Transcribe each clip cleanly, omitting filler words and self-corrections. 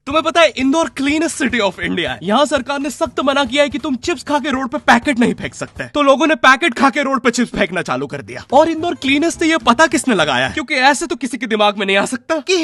तुम्हें पता है Indore cleanest city of India है। यहाँ सरकार ने सख्त मना किया है कि तुम चिप्स खा के रोड पे पैकेट नहीं फेंक सकते। तो लोगों ने पैकेट खा के रोड पे चिप्स फेंकना चालू कर दिया। और इंदौर क्लीनेस्ट से ये पता किसने लगाया है? क्योंकि ऐसे तो किसी के दिमाग में नहीं आ सकता कि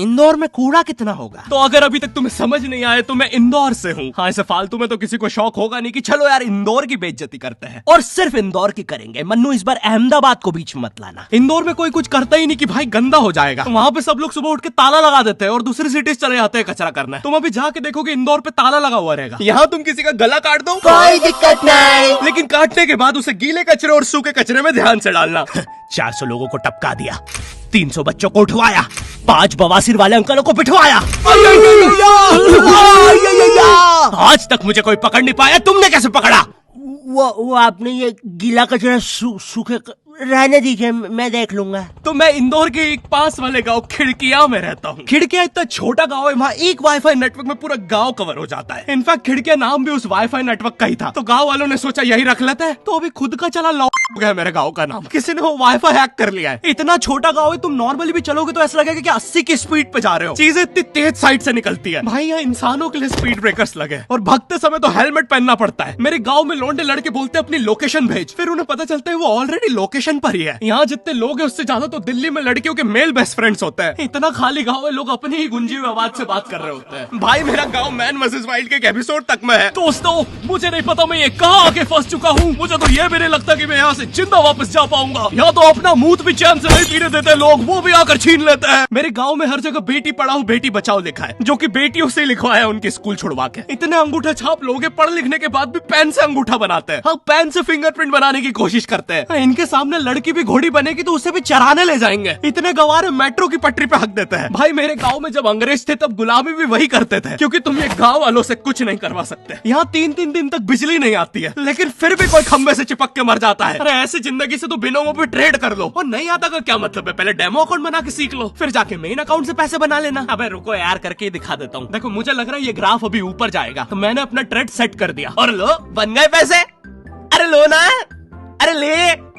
इंदौर में कूड़ा कितना होगा। तो अगर अभी तक तुम्हें समझ नहीं आया तो मैं इंदौर से हूँ। हाँ, ऐसे फालतू में तो किसी को शौक होगा नहीं कि चलो यार इंदौर की बेइज्जती करते हैं, और सिर्फ इंदौर की करेंगे। मन्नू, इस बार अहमदाबाद को बीच में मत लाना। इंदौर में कोई कुछ करता ही नहीं कि भाई गंदा हो जाएगा। तो वहाँ पे सब लोग सुबह उठ के ताला लगा देते हैं और दूसरी सिटीज चले जाते हैं कचरा करना। तुम अभी जाके देखोगे इंदौर पे ताला लगा हुआ रहेगा। यहाँ तुम किसी का गला काट दो कोई दिक्कत नहीं, लेकिन काटने के बाद उसे गीले कचरे और सूखे कचरे में ध्यान से डालना। 400 लोगों को टपका दिया, 300 बच्चों को उठवाया, 5 बवासीर वाले अंकलों को पिटवाया। आज तक मुझे कोई पकड़ नहीं पाया, तुमने कैसे पकड़ा? वो आपने ये गीला कचरा सूखे रहने दीजिए, मैं देख लूंगा। तो मैं इंदौर के एक पास वाले गांव खिड़किया में रहता हूँ। खिड़किया इतना छोटा गांव है, वहाँ एक वाईफाई नेटवर्क में पूरा गांव कवर हो जाता है। इनफैक्ट खिड़किया नाम भी उस वाईफाई नेटवर्क का ही था, तो गांव वालों ने सोचा यही रख लेते हैं। तो अभी खुद का चला लॉ हो गया मेरे गांव का नाम। किसी ने वो वाईफाई हैक कर लिया है। इतना छोटा गांव है, तुम नॉर्मली भी चलोगे तो ऐसा लगेगा कि 80 की स्पीड पे जा रहे हो। चीजें इतनी तेज साइड से निकलती है। भाई यहाँ इंसानों के लिए स्पीड ब्रेकर्स लगे, और भगते समय तो हेलमेट पहनना पड़ता है। मेरे गाँव में लौंडे लड़के बोलते अपनी लोकेशन भेज, फिर उन्हें पता चलता है वो ऑलरेडी लोकेशन पर ही है। यहाँ जितने लोग हैं उससे ज्यादा तो दिल्ली में लड़कियों के मेल बेस्ट फ्रेंड्स होते हैं। इतना खाली गांव है, लोग अपनी ही गुंजी हुई आवाज से बात कर रहे होते हैं। भाई मेरा गांव मैन वर्सेस वाइल्ड के एक एपिसोड तक में है। दोस्तों, मुझे नहीं पता मैं ये कहाँ आके फंस चुका हूँ। मुझे तो ये भी नहीं लगता कि मैं यहाँ से जिंदा वापस जा पाऊंगा। यहाँ तो अपना मूत भी चैन से नहीं पीने देते लोग, वो भी आकर छीन लेते हैं। मेरे गाँव में हर जगह बेटी पढ़ाओ बेटी बचाओ लिखा है, जो की बेटियों से लिखवाया उनके स्कूल छुड़वा के। इतने अंगूठा छाप लोग पढ़ लिखने के बाद भी पेन से अंगूठा बनाते हैं। हाँ, पेन से फिंगरप्रिंट बनाने की कोशिश करते हैं। इनके सामने लड़की भी घोड़ी बनेगी तो उसे भी चराने ले जाएंगे। इतने गवार मेट्रो की पटरी पे हक देते हैं। भाई मेरे गांव में जब अंग्रेज थे तब गुलामी भी वही करते थे, क्योंकि तुम ये गांव वालों से कुछ नहीं करवा सकते। यहाँ 3-3 दिन तक बिजली नहीं आती है, लेकिन फिर भी कोई खंबे से चिपक के मर जाता है। अरे ऐसी जिंदगी से तो बिनोमो पे ट्रेड कर लो। और नहीं आता का क्या मतलब है? पहले डेमो अकाउंट बना के सीख लो, फिर जाके मेन अकाउंट से पैसे बना लेना। अबे रुको यार, करके दिखा देता हूँ। देखो, मुझे लग रहा है ये ग्राफ अभी ऊपर जाएगा, तो मैंने अपना ट्रेड सेट कर दिया और लो बन गए पैसे। अरे लो ना, अरे ले।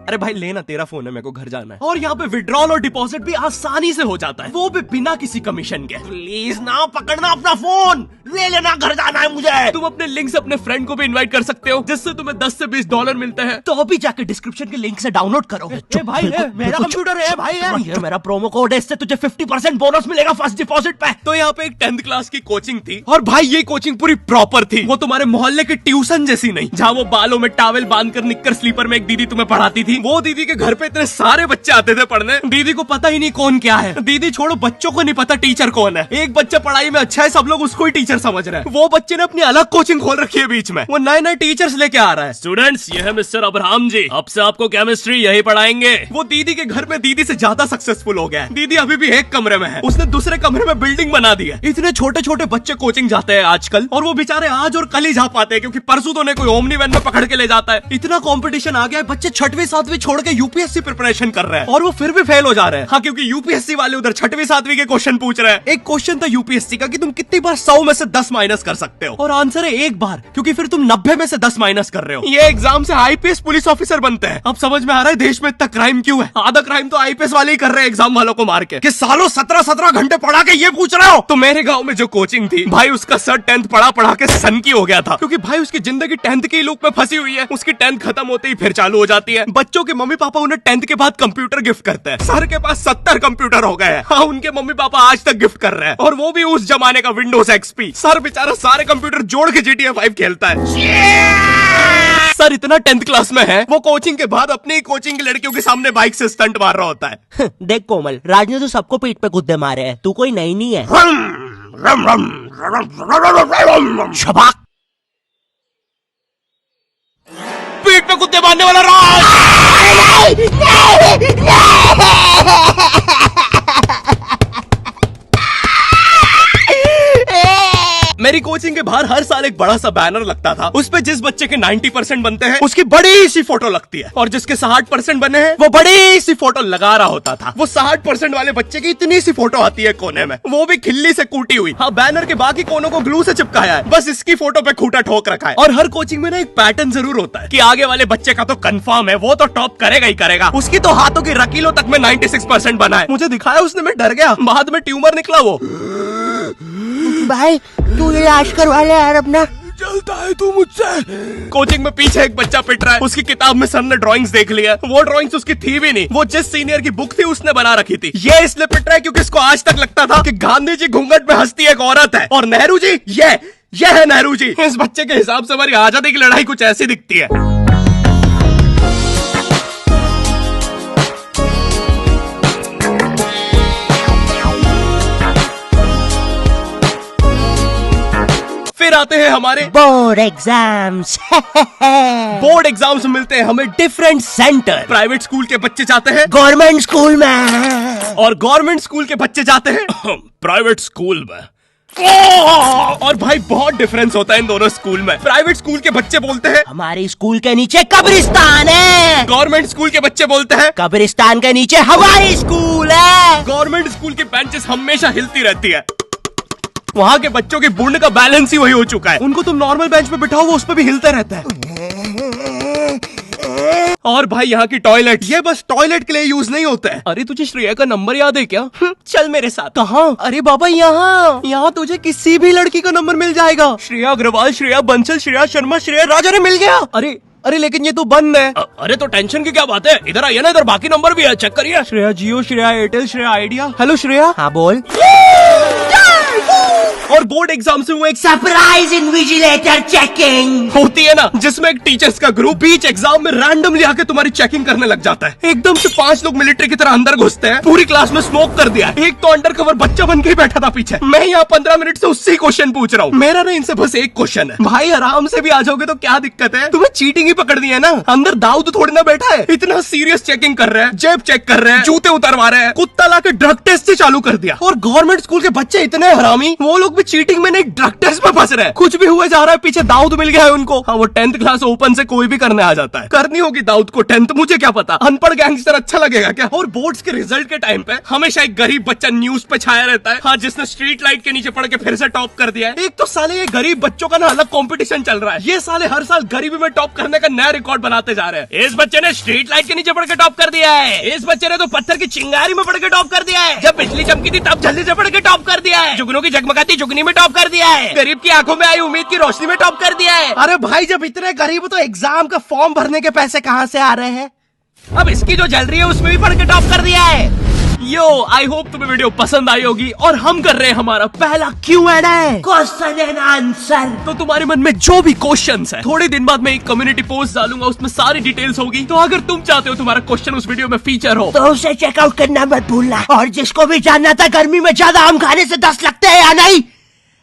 अरे भाई लेना, तेरा फोन है, मेरे को घर जाना है। और यहाँ पे विड्रॉल और डिपॉजिट भी आसानी से हो जाता है, वो भी बिना किसी कमीशन के। प्लीज ना पकड़ना अपना फोन, ले लेना, घर जाना है मुझे। तुम अपने लिंक से अपने फ्रेंड को भी इनवाइट कर सकते हो, जिससे तुम्हें 10 से 20 डॉलर मिलते हैं। तो अभी जाके डिस्क्रिप्शन के लिंक से डाउनलोड करो। भाई मेरा कंप्यूटर है भाई, ये मेरा प्रोमो कोड है, इससे तुझे 50% बोनस मिलेगा फर्स्ट डिपॉजिट पे। तो यहाँ पे एक 10th क्लास की कोचिंग थी, और भाई ये कोचिंग पूरी प्रॉपर थी। वो तुम्हारे मोहल्ले की ट्यूशन जैसी नहीं, जहाँ वो बालों में टावल बांधकर निक्कर स्लीपर में एक दीदी तुम्हें पढ़ाती थी। वो दीदी के घर पे इतने सारे बच्चे आते थे पढ़ने, दीदी को पता ही नहीं कौन क्या है। दीदी छोड़ो, बच्चों को नहीं पता टीचर कौन है। एक बच्चा पढ़ाई में अच्छा है, सब लोग उसको ही टीचर समझ रहे हैं। वो बच्चे ने अपनी अलग कोचिंग खोल रखी है बीच में, वो नए नए टीचर्स लेके आ रहा है। स्टूडेंट्स, ये है मिस्टर अब्राहम जी, अब से आपको केमिस्ट्री यही पढ़ाएंगे। वो दीदी के घर में दीदी से ज्यादा सक्सेसफुल हो गया है। दीदी अभी भी एक कमरे में है, उसने दूसरे कमरे में बिल्डिंग बना दी है। इतने छोटे छोटे बच्चे कोचिंग जाते हैं आजकल, और वो बेचारे आज और कल ही जा पाते हैं, क्योंकि परसों तो उन्हें कोई ओमनी वैन में पकड़ के ले जाता है। इतना कॉम्पिटिशन आ गया है, बच्चे 6वीं 7वीं छोड़ के यूपीएससी प्रिपरेशन कर रहे हैं, और वो फिर भी फेल हो जा रहे हैं। हाँ, क्योंकि यूपीएससी वाले उधर 6वीं 7वीं के क्वेश्चन पूछ रहे हैं। एक क्वेश्चन था यूपीएससी का कि तुम कितनी बार 100 में से 10 माइनस कर सकते हो, और आंसर है 1 बार, क्योंकि फिर तुम 90 में से 10 माइनस कर रहे हो। ये एग्जाम से आईपीएस पुलिस ऑफिसर बनते हैं। अब समझ में आ रहा है देश में इतना क्राइम क्यों है। आधा क्राइम तो आईपीएस वाले ही कर रहे हैं एग्जाम वालों को मार के, कि सालों 17-17 घंटे पढ़ा के ये पूछ रहे हो। तो मेरे गाँव में जो कोचिंग थी, भाई उसका सर 10th पढ़ा के सन की हो गया था, क्योंकि भाई उसकी जिंदगी 10th के लूप में फंसी हुई है। उसकी 10th खत्म होते ही फिर चालू हो जाती है। बच्चों के मम्मी पापा उन्हें 10th के बाद कंप्यूटर गिफ्ट करते हैं। सर के पास 70 कंप्यूटर हो गए हैं। हाँ, उनके मम्मी पापा आज तक गिफ्ट कर रहे हैं, और वो भी उस जमाने का विंडोज XP। सर बेचारा सारे कंप्यूटर जोड़ के GTA 5 खेलता है। सर इतना 10th क्लास में है, वो कोचिंग के बाद अपनी ही कोचिंग की लड़कियों के सामने बाइक से स्टंट मार रहा होता है। देख कोमल, राज ने तो सबको पीठ पे गुद्दे मारे हैं, तू कोई नई नहीं है। शबाक, पीठ पे कुत्ते मारने वाला राज। मेरी कोचिंग के बाहर हर साल एक बड़ा सा बैनर लगता था, उस पे जिस बच्चे के 90% बनते हैं उसकी बड़ी सी फोटो लगती है, और जिसके 60% बने हैं वो बड़ी सी फोटो लगा रहा होता था। वो 60% वाले बच्चे की इतनी सी फोटो आती है कोने में, वो भी खिल्ली से कूटी हुई। हाँ, बैनर के बाकी कोनों को ग्लू से चिपकाया है, बस इसकी फोटो पे खूंटा ठोक रखा है। और हर कोचिंग में ना एक पैटर्न जरूर होता है कि आगे वाले बच्चे का तो कंफर्म है, वो तो टॉप करेगा ही करेगा। उसकी तो हाथों की रकीलों तक में 96% बना है। मुझे दिखाया उसने, मैं डर गया, बाद में ट्यूमर निकला वो। भाई तू इलाज करवा ले यार अपना। चलता है तू मुझसे। कोचिंग में पीछे एक बच्चा पिट रहा है, उसकी किताब में सर ने ड्राइंग्स देख लिया। वो ड्राइंग्स उसकी थी भी नहीं, वो जिस सीनियर की बुक थी उसने बना रखी थी। ये इसलिए पिट रहा है क्योंकि इसको आज तक लगता था कि गांधी जी घूंघट में हंसती एक औरत है और नेहरू जी ये है नेहरू जी। इस बच्चे के हिसाब से हमारी आजादी की लड़ाई कुछ ऐसी दिखती है। फिर आते हैं हमारे बोर्ड एग्जाम्स। बोर्ड एग्जाम्स में मिलते हैं हमें डिफरेंट सेंटर। प्राइवेट स्कूल के बच्चे जाते हैं गवर्नमेंट स्कूल में और गवर्नमेंट स्कूल के बच्चे जाते हैं प्राइवेट स्कूल में। और भाई बहुत डिफरेंस होता है इन दोनों स्कूल में। प्राइवेट स्कूल के बच्चे बोलते हैं हमारे स्कूल के नीचे कब्रिस्तान है। गवर्नमेंट स्कूल के बच्चे बोलते हैं कब्रिस्तान के नीचे हमारी स्कूल है। गवर्नमेंट स्कूल की बेंचेस हमेशा हिलती रहती है। वहाँ के बच्चों की बूंद का बैलेंस ही वही हो चुका है। उनको तुम नॉर्मल बेंच पे बिठाओ वो उस पे भी हिलता रहता है। और भाई यहाँ की टॉयलेट ये बस टॉयलेट के लिए यूज नहीं होता है। अरे तुझे श्रेया का नंबर याद है क्या? चल मेरे साथ। कहाँ? अरे बाबा यहाँ तुझे किसी भी लड़की का नंबर मिल जाएगा। श्रेया अग्रवाल, श्रेया बंसल, श्रेया शर्मा, श्रेया राजा ने मिल गया। अरे लेकिन ये तो बंद है। अरे तो टेंशन की क्या बात है, इधर आइए ना, इधर बाकी नंबर भी है, चेक करिए। Shreya Jio, Shreya Airtel, Shreya Idea. Hello Shreya. हाँ बोल। और बोर्ड एग्जाम से वो एक सरप्राइज इन्विजिलेटर चेकिंग होती है ना, जिसमें एक टीचर्स का ग्रुप बीच एग्जाम में रैंडमली आके तुम्हारी चेकिंग करने लग जाता है। एकदम से 5 लोग मिलिट्री की तरह अंदर घुसते हैं, पूरी क्लास में स्मोक कर दिया। एक तो अंडर कवर बच्चा बन के ही बैठा था पीछे। मैं यहाँ 15 मिनट से उससे क्वेश्चन पूछ रहा हूँ। मेरा ना इनसे बस एक क्वेश्चन है, भाई आराम से भी आ जाओगे तो क्या दिक्कत है? तुम्हें चीटिंग ही पकड़नी है ना, अंदर दाऊद थोड़ी ना बैठा है। इतना सीरियस चेकिंग कर रहे हैं, जेब चेक कर रहे हैं, जूते उतरवा रहे हैं, कुत्ता लाके ड्रग टेस्ट से चालू कर दिया। और गवर्नमेंट स्कूल के बच्चे इतने हरामी, वो लोग भी चीटिंग में नहीं ड्रग टेस्ट में फंस रहे हैं। कुछ भी हुआ जा रहा है, पीछे दाऊद मिल गया है उनको। हाँ वो 10th क्लास ओपन से कोई भी करने आ जाता है। करनी होगी दाऊद को 10th, मुझे क्या पता, अनपढ़ गैंगस्टर अच्छा लगेगा क्या? और बोर्ड्स के रिजल्ट के टाइम पे हमेशा एक गरीब बच्चा न्यूज पे छाया रहता है, हाँ जिसने स्ट्रीट लाइट के नीचे पड़ के फिर से टॉप कर दिया है। एक तो साले ये गरीब बच्चों का ना अलग कंपटीशन चल रहा है। ये साले हर साल गरीबी में टॉप करने का नया रिकॉर्ड बनाते जा रहे हैं। इस बच्चे ने स्ट्रीट लाइट के नीचे पड़ के टॉप कर दिया है, इस बच्चे ने तो पत्थर की चिंगारी में पड़ के टॉप कर दिया है, जब बिजली चमकी थी तब जल्दी से पड़ के टॉप कर दिया है, जुगनू की जगमगाती जुगनी में टॉप कर दिया है, गरीब की आंखों में आई उम्मीद की रोशनी में टॉप कर दिया है। अरे भाई जब इतने गरीब हो तो एग्जाम का फॉर्म भरने के पैसे कहाँ से आ रहे हैं? अब इसकी जो जल रही है उसमें भी पढ़ के टॉप कर दिया है। यो आई होप तुम्हें वीडियो पसंद आई होगी और हम कर रहे हैं हमारा पहला Q&A, क्वेश्चन एंड आंसर। तो तुम्हारे मन में जो भी क्वेश्चंस है, थोड़े दिन बाद मैं एक कम्युनिटी पोस्ट डालूंगा, उसमें सारी डिटेल्स होगी। तो अगर तुम चाहते हो तुम्हारा क्वेश्चन उस वीडियो में फीचर हो तो उसे चेकआउट करना मत भूलना। और जिसको भी जानना था गर्मी में ज्यादा आम खाने से दस्त लगते हैं या नहीं,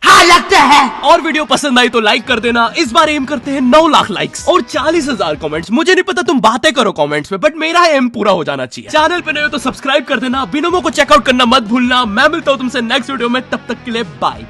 हाँ लगता है। और वीडियो पसंद आई तो लाइक कर देना। इस बार एम करते हैं 9 लाख लाइक्स और 40,000 कमेंट्स। मुझे नहीं पता तुम बातें करो कमेंट्स में, बट मेरा एम पूरा हो जाना चाहिए। चैनल पे नए हो तो सब्सक्राइब कर देना, बिनोमो को चेकआउट करना मत भूलना। मैं मिलता हूँ तुमसे नेक्स्ट वीडियो में, तब तक के लिए बाय।